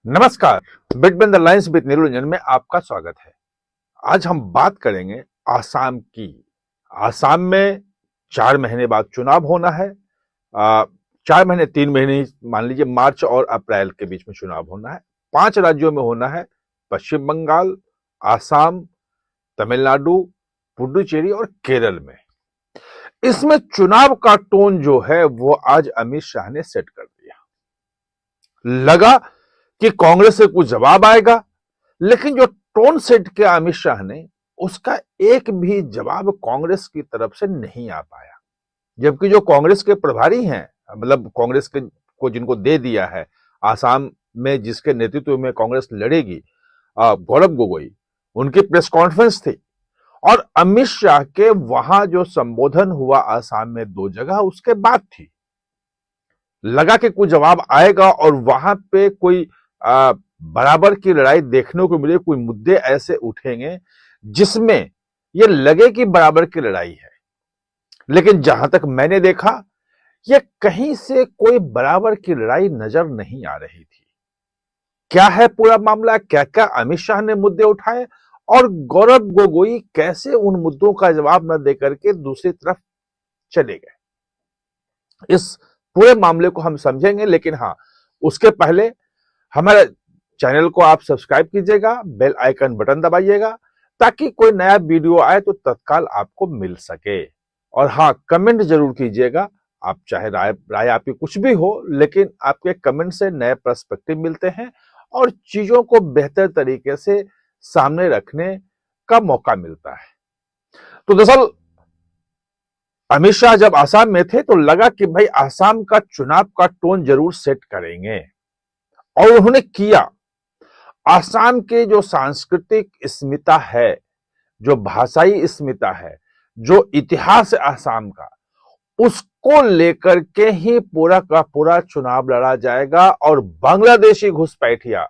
नमस्कार। Between the lines with Niranjan में आपका स्वागत है। आज हम बात करेंगे आसाम की। आसाम में 4 महीने बाद चुनाव होना है। 4 महीने 3 महीने मान लीजिए, मार्च और अप्रैल के बीच में चुनाव होना है। 5 राज्यों में होना है: पश्चिम बंगाल, आसाम, तमिलनाडु, पुडुचेरी और केरल में। इसमें चुनाव का टोन जो है वो आज अमित शाह ने सेट कर दिया। लगा कि कांग्रेस से कुछ जवाब आएगा, लेकिन जो टोन सेट किया अमित शाह ने, उसका एक भी जवाब कांग्रेस की तरफ से नहीं आ पाया। जबकि जो कांग्रेस के प्रभारी हैं, मतलब कांग्रेस के को जिनको दे दिया है, आसाम में जिसके नेतृत्व में कांग्रेस लड़ेगी, गौरव गोगोई, उनकी प्रेस कॉन्फ्रेंस थी और अमित शाह के वहां जो संबोधन हुआ आसाम में 2 जगह, उसके बाद थी। लगा कि कुछ जवाब आएगा और वहां पे कोई बराबर की लड़ाई देखने को मिले, कोई मुद्दे ऐसे उठेंगे जिसमें ये लगे कि बराबर की लड़ाई है। लेकिन जहां तक मैंने देखा, ये कहीं से कोई बराबर की लड़ाई नजर नहीं आ रही थी। क्या है पूरा मामला, क्या क्या अमित शाह ने मुद्दे उठाए और गौरव गोगोई कैसे उन मुद्दों का जवाब न देकर के दूसरी तरफ चले गए, इस पूरे मामले को हम समझेंगे। लेकिन हाँ, उसके पहले हमारे चैनल को आप सब्सक्राइब कीजिएगा, बेल आइकन बटन दबाइएगा, ताकि कोई नया वीडियो आए तो तत्काल आपको मिल सके। और हाँ, कमेंट जरूर कीजिएगा। आप चाहे राय आपकी कुछ भी हो, लेकिन आपके कमेंट से नए पर्सपेक्टिव मिलते हैं और चीजों को बेहतर तरीके से सामने रखने का मौका मिलता है। तो दरअसल अमित शाह जब आसाम में थे तो लगा कि भाई आसाम का चुनाव का टोन जरूर सेट करेंगे, और उन्होंने किया। आसाम के जो सांस्कृतिक अस्मिता है, जो भाषाई अस्मिता है, जो इतिहास है आसाम का, उसको लेकर के ही पूरा का पूरा चुनाव लड़ा जाएगा। और बांग्लादेशी घुसपैठिया,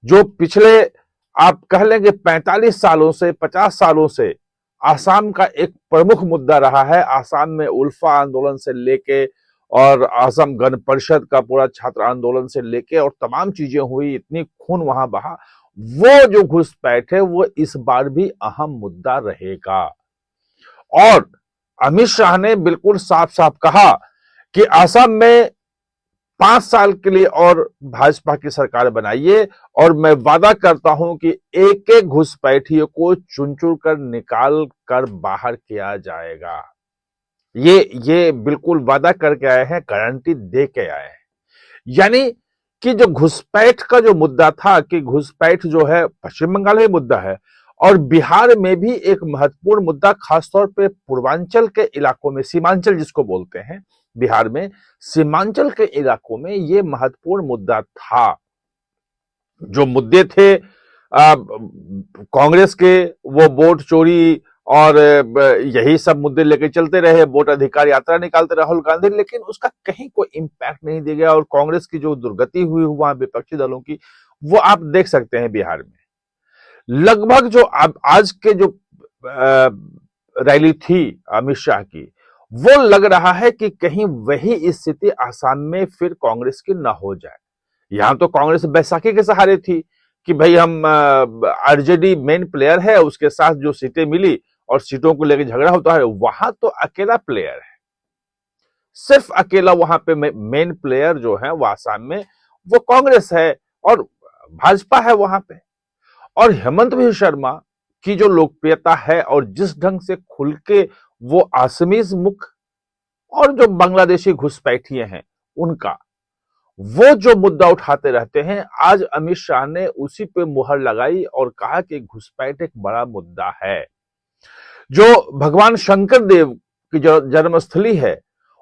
जो पिछले आप कह लेंगे 45 सालों से 50 सालों से आसाम का एक प्रमुख मुद्दा रहा है, आसाम में उल्फा आंदोलन से लेके और आसाम गण परिषद का पूरा छात्र आंदोलन से लेके और तमाम चीजें हुई, इतनी खून वहां बहा, वो जो घुसपैठ है वो इस बार भी अहम मुद्दा रहेगा। और अमित शाह ने बिल्कुल साफ साफ कहा कि आसाम में 5 साल के लिए और भाजपा की सरकार बनाइए और मैं वादा करता हूं कि एक एक घुसपैठियों को चुन चुन कर निकाल कर बाहर किया जाएगा। ये बिल्कुल वादा करके आए हैं, गारंटी दे के आए हैं। यानी कि जो घुसपैठ का जो मुद्दा था, कि घुसपैठ जो है पश्चिम बंगाल में मुद्दा है और बिहार में भी एक महत्वपूर्ण मुद्दा, खासतौर पे पूर्वांचल के इलाकों में, सीमांचल जिसको बोलते हैं बिहार में, सीमांचल के इलाकों में ये महत्वपूर्ण मुद्दा था। जो मुद्दे थे कांग्रेस के, वो वोट चोरी और यही सब मुद्दे लेके चलते रहे, वोट अधिकार यात्रा निकालते राहुल गांधी, लेकिन उसका कहीं कोई इंपैक्ट नहीं दिया गया। और कांग्रेस की जो दुर्गति हुई वहां विपक्षी दलों की, वो आप देख सकते हैं बिहार में। लगभग जो आज के जो रैली थी अमित शाह की, वो लग रहा है कि कहीं वही स्थिति आसाम में फिर कांग्रेस की ना हो जाए। यहां तो कांग्रेस बैसाखी के सहारे थी कि भाई हम आरजेडी मेन प्लेयर है, उसके साथ जो सीटें मिली और सीटों को लेकर झगड़ा होता है, वहां तो अकेला प्लेयर है, सिर्फ अकेला वहां पे मेन प्लेयर जो है वो आसाम में वो कांग्रेस है और भाजपा है वहां पे। और हेमंत बिस्वा शर्मा की जो लोकप्रियता है और जिस ढंग से खुल के वो आसमीज मुख और जो बांग्लादेशी घुसपैठिए हैं उनका, वो जो मुद्दा उठाते रहते हैं, आज अमित शाह ने उसी पे मुहर लगाई और कहा कि घुसपैठ एक बड़ा मुद्दा है। जो भगवान शंकर देव की जो जन्मस्थली है,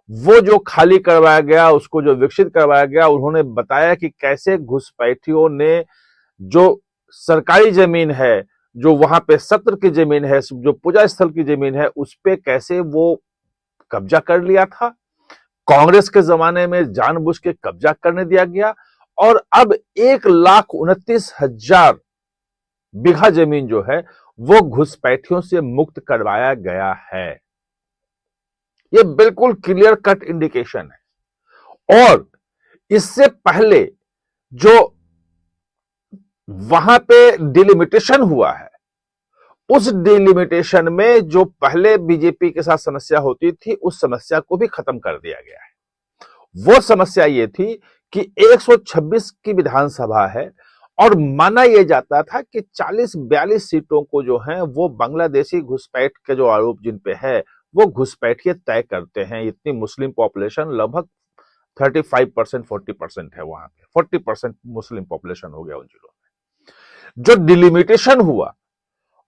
वो जो खाली करवाया गया, उसको जो विकसित करवाया गया, उन्होंने बताया कि कैसे घुसपैठियों ने जो सरकारी जमीन है, जो वहां पे सत्र की जमीन है, जो पूजा स्थल की जमीन है, उस पे कैसे वो कब्जा कर लिया था। कांग्रेस के जमाने में जानबूझ के कब्जा करने दिया गया और अब 1,29,000 बीघा जमीन जो है वो घुसपैठियों से मुक्त करवाया गया है। ये बिल्कुल क्लियर कट इंडिकेशन है। और इससे पहले जो वहां पे डिलिमिटेशन हुआ है। उस डिलिमिटेशन में जो पहले बीजेपी के साथ समस्या होती थी, उस समस्या को भी खत्म कर दिया गया है। वो समस्या ये थी कि 126 की विधानसभा है और माना यह जाता था कि 40-42 सीटों को जो है वो बांग्लादेशी घुसपैठ के जो आरोप जिन पे है वो घुसपैठिए तय करते हैं। इतनी मुस्लिम पॉपुलेशन लगभग 35% 40% है, वहां पे 40% मुस्लिम पॉपुलेशन हो गया उन जिलों में। जो डिलिमिटेशन हुआ,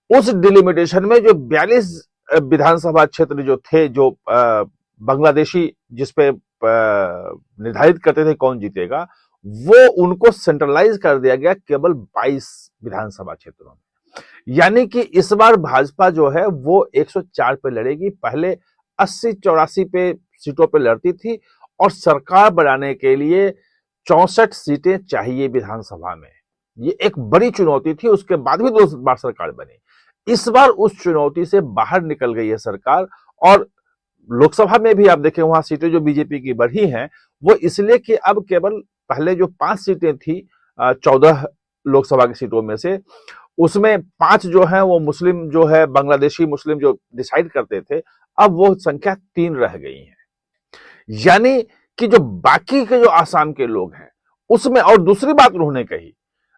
उस डिलिमिटेशन में जो 42 विधानसभा क्षेत्र जो थे, जो बांग्लादेशी जिसपे निर्धारित करते थे कौन जीतेगा, वो उनको सेंट्रलाइज कर दिया गया केवल 22 विधानसभा क्षेत्रों में। यानी कि इस बार भाजपा जो है वो 104 पे लड़ेगी। पहले 80-84 पे सीटों पे लड़ती थी और सरकार बनाने के लिए 64 सीटें चाहिए विधानसभा में। ये एक बड़ी चुनौती थी, उसके बाद भी 2 बार सरकार बनी। इस बार उस चुनौती से बाहर निकल गई है सरकार। और लोकसभा में भी आप देखें, वहां सीटें जो बीजेपी की बढ़ी हैं वो इसलिए कि अब केवल पहले जो 5 सीटें थी 14 लोकसभा की सीटों में से, उसमें 5 जो है वो मुस्लिम जो है बांग्लादेशी मुस्लिम जो डिसाइड करते थे, अब वो संख्या 3 रह गई है। यानी कि जो बाकी के जो आसाम के लोग हैं उसमें, और दूसरी बात उन्होंने कही,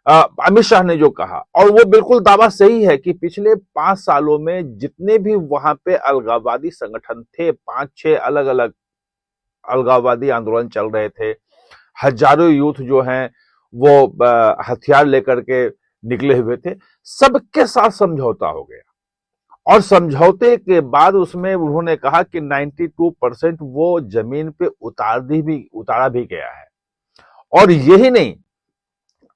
अमित शाह ने जो कहा, और वो बिल्कुल दावा सही है कि पिछले 5 सालों में जितने भी वहां पे अलगाववादी संगठन थे, 5-6 अलग अलग अलगाववादी आंदोलन चल रहे थे, हजारों यूथ जो हैं वो हथियार लेकर के निकले हुए थे, सबके साथ समझौता हो गया। और समझौते के बाद उसमें उन्होंने कहा कि 92% वो जमीन पे उतारा भी गया है। और यही नहीं,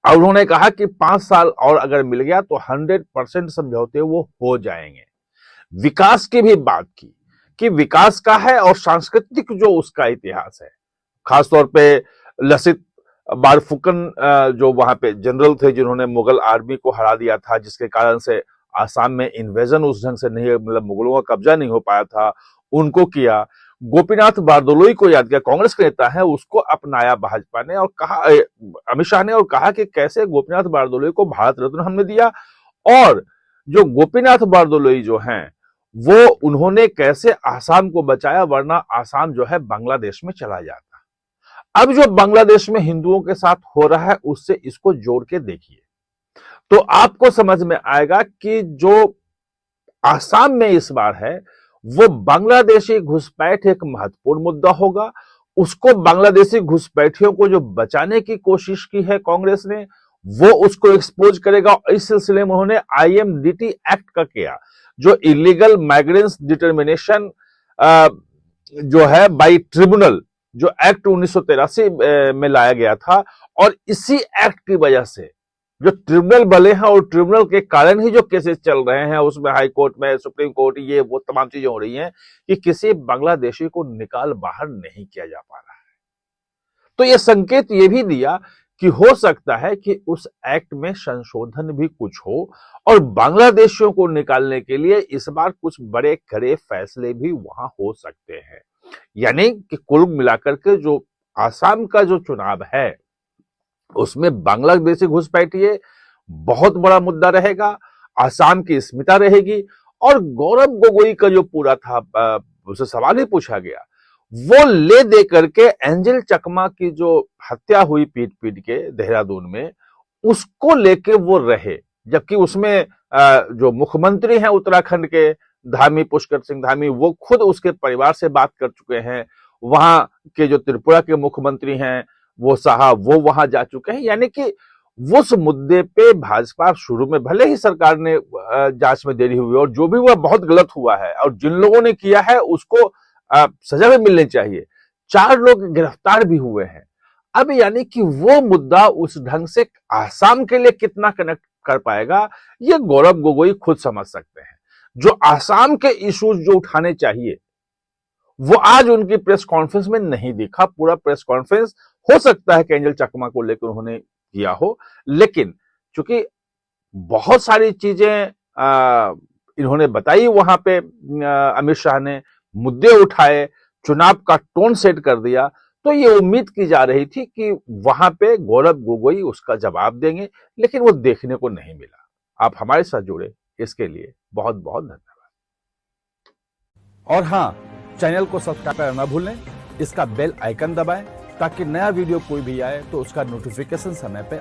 और उन्होंने कहा कि 5 साल और अगर मिल गया तो 100% समझौते वो हो जाएंगे। विकास की भी बात की कि विकास का है और सांस्कृतिक जो उसका इतिहास है, खासतौर पे लसित बारफुकन जो वहां पे जनरल थे जिन्होंने मुगल आर्मी को हरा दिया था, जिसके कारण से आसाम में इन्वेजन उस ढंग से नहीं, मतलब मुगलों का कब्जा नहीं हो पाया था, उनको किया। गोपीनाथ बारदोलोई को याद किया, कांग्रेस के नेता है, उसको अपनाया भाजपा ने और कहा, अमित शाह ने, और कहा कि कैसे गोपीनाथ बारदोलोई को भारत रत्न हमने दिया। और जो गोपीनाथ बारदोलोई जो हैं वो उन्होंने कैसे आसाम को बचाया, वरना आसाम जो है बांग्लादेश में चला जाता। अब जो बांग्लादेश में हिंदुओं के साथ हो रहा है उससे इसको जोड़ के देखिए तो आपको समझ में आएगा कि जो आसाम में इस बार है वो बांग्लादेशी घुसपैठ एक महत्वपूर्ण मुद्दा होगा। उसको बांग्लादेशी घुसपैठियों को जो बचाने की कोशिश की है कांग्रेस ने, वो उसको एक्सपोज करेगा। इस सिलसिले में उन्होंने IMDT एक्ट का किया, जो इलीगल माइग्रेंट्स डिटर्मिनेशन जो है बाई ट्रिब्यूनल, जो एक्ट 1983 में लाया गया था। और इसी एक्ट की वजह से जो ट्रिब्यूनल बने हैं और ट्रिब्यूनल के कारण ही जो केसेस चल रहे हैं उसमें हाई कोर्ट में, सुप्रीम कोर्ट, ये वो तमाम चीजें हो रही हैं कि किसी बांग्लादेशी को निकाल बाहर नहीं किया जा पा रहा है। तो ये संकेत ये भी दिया कि हो सकता है कि उस एक्ट में संशोधन भी कुछ हो और बांग्लादेशियों को निकालने के लिए इस बार कुछ बड़े कड़े फैसले भी वहां हो सकते हैं। यानी कि कुल मिलाकर के जो आसाम का जो चुनाव है उसमें बांग्लादेशी घुसपैठिए बहुत बड़ा मुद्दा रहेगा, आसाम की अस्मिता रहेगी। और गौरव गोगोई का जो पूरा था, उसे सवाल ही पूछा गया, वो ले दे करके एंजल चकमा की जो हत्या हुई पीट पीट के देहरादून में, उसको लेके वो रहे। जबकि उसमें जो मुख्यमंत्री हैं उत्तराखंड के धामी, पुष्कर सिंह धामी, वो खुद उसके परिवार से बात कर चुके हैं। वहां के जो त्रिपुरा के मुख्यमंत्री हैं वो साहब, वो वहां जा चुके हैं। यानी कि उस मुद्दे पे भाजपा शुरू में, भले ही सरकार ने जांच में देरी हुई और जो भी हुआ बहुत गलत हुआ है और जिन लोगों ने किया है उसको सजा भी मिलनी चाहिए, 4 लोग गिरफ्तार भी हुए हैं। अब यानी कि वो मुद्दा उस ढंग से आसाम के लिए कितना कनेक्ट कर पाएगा, ये गौरव गोगोई खुद समझ सकते हैं। जो आसाम के इश्यूज जो उठाने चाहिए वो आज उनकी प्रेस कॉन्फ्रेंस में नहीं दिखा। पूरा प्रेस कॉन्फ्रेंस हो सकता है कि एंजल चकमा को लेकर उन्होंने किया हो, लेकिन चूंकि बहुत सारी चीजें इन्होंने बताई वहां पे, अमित शाह ने मुद्दे उठाए, चुनाव का टोन सेट कर दिया, तो ये उम्मीद की जा रही थी कि वहां पे गौरव गोगोई उसका जवाब देंगे, लेकिन वो देखने को नहीं मिला। आप हमारे साथ जुड़े, इसके लिए बहुत बहुत धन्यवाद। और हाँ, चैनल को सब्सक्राइब करना ना भूलें, इसका बेल आइकन दबाएं ताकि नया वीडियो कोई भी आए तो उसका नोटिफिकेशन समय पे